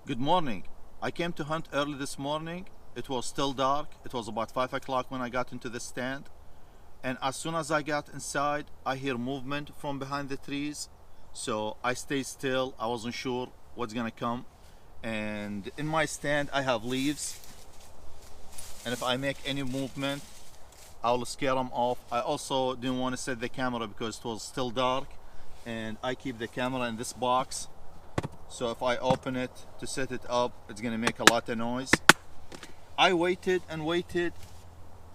Good morning. I came to hunt early this morning. It was still dark. It was about 5 o'clock when I got into the stand. And as soon as I got inside, I hear movement from behind the trees. So I stayed still. I wasn't sure what's gonna come. And in my stand, I have leaves. And if I make any movement, I'll scare them off. I also didn't want to set the camera because it was still dark. And I keep the camera in this box. So if I open it to set it up, it's gonna make a lot of noise. I waited and waited.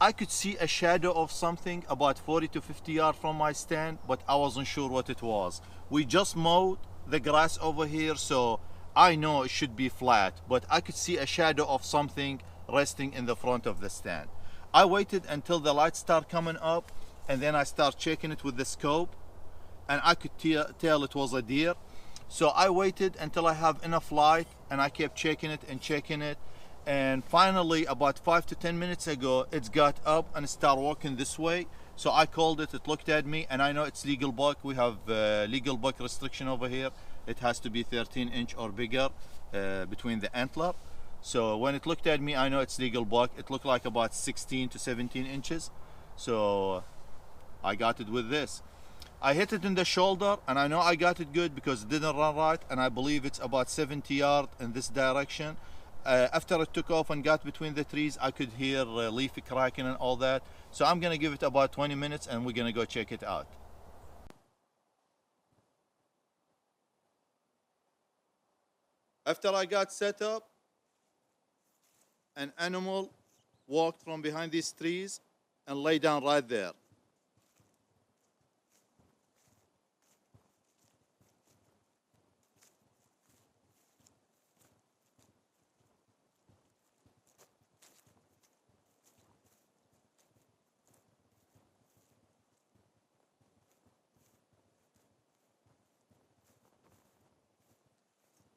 I could see a shadow of something about 40 to 50 yards from my stand, but I wasn't sure what it was. We just mowed the grass over here, so I know it should be flat, but I could see a shadow of something resting in the front of the stand. I waited until the lights start coming up, and then I start checking it with the scope, and I could tell it was a deer. So I waited until I have enough light, and I kept checking it, and finally about 5 to 10 minutes ago it's got up and started walking this way. So I called it. It looked at me, and I know it's legal buck. We have legal buck restriction over here. It has to be 13-inch or bigger between the antler. So when it looked at me, I know it's legal buck. It looked like about 16 to 17 inches. So I got it with this. I hit it in the shoulder, and I know I got it good because it didn't run right, and I believe it's about 70 yards in this direction. After it took off and got between the trees, I could hear leaf cracking and all that. So I'm gonna give it about 20 minutes and we're gonna go check it out. After I got set up, an animal walked from behind these trees and lay down right there.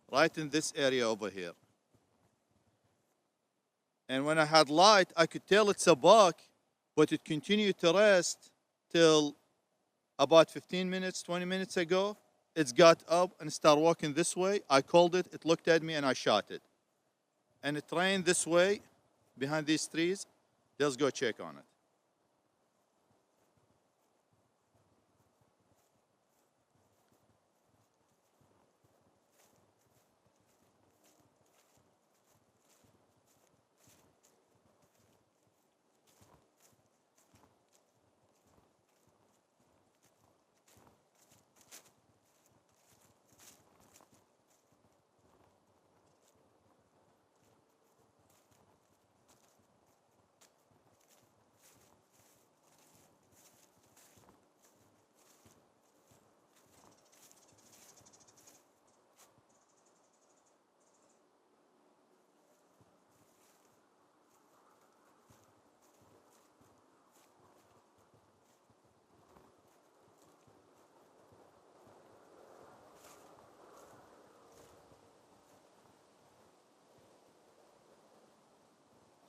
Right in this area over here. And when I had light, I could tell it's a buck, but it continued to rest till about 15 minutes, 20 minutes ago. It's got up and started walking this way. I called it, it looked at me, and I shot it. And it ran this way behind these trees. Let's go check on it.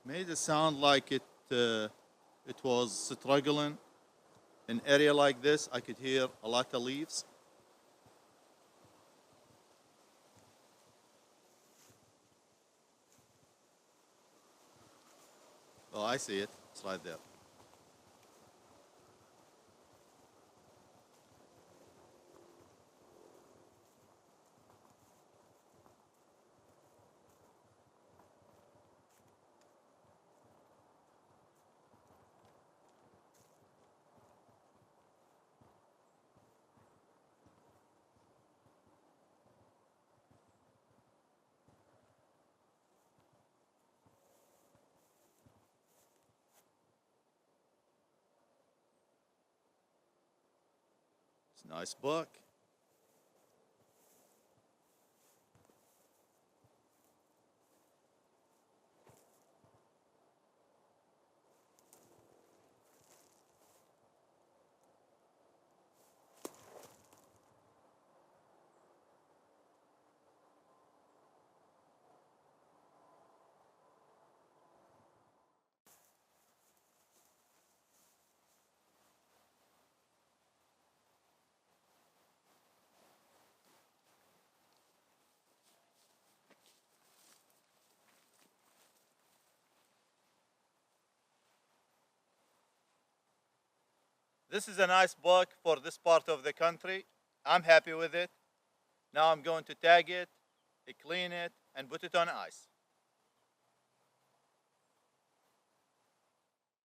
Made it sound like it was struggling. In an area like this, I could hear a lot of leaves. Oh, I see it. It's right there. It's a nice buck. This is a nice buck for this part of the country. I'm happy with it. Now I'm going to tag it, clean it, and put it on ice.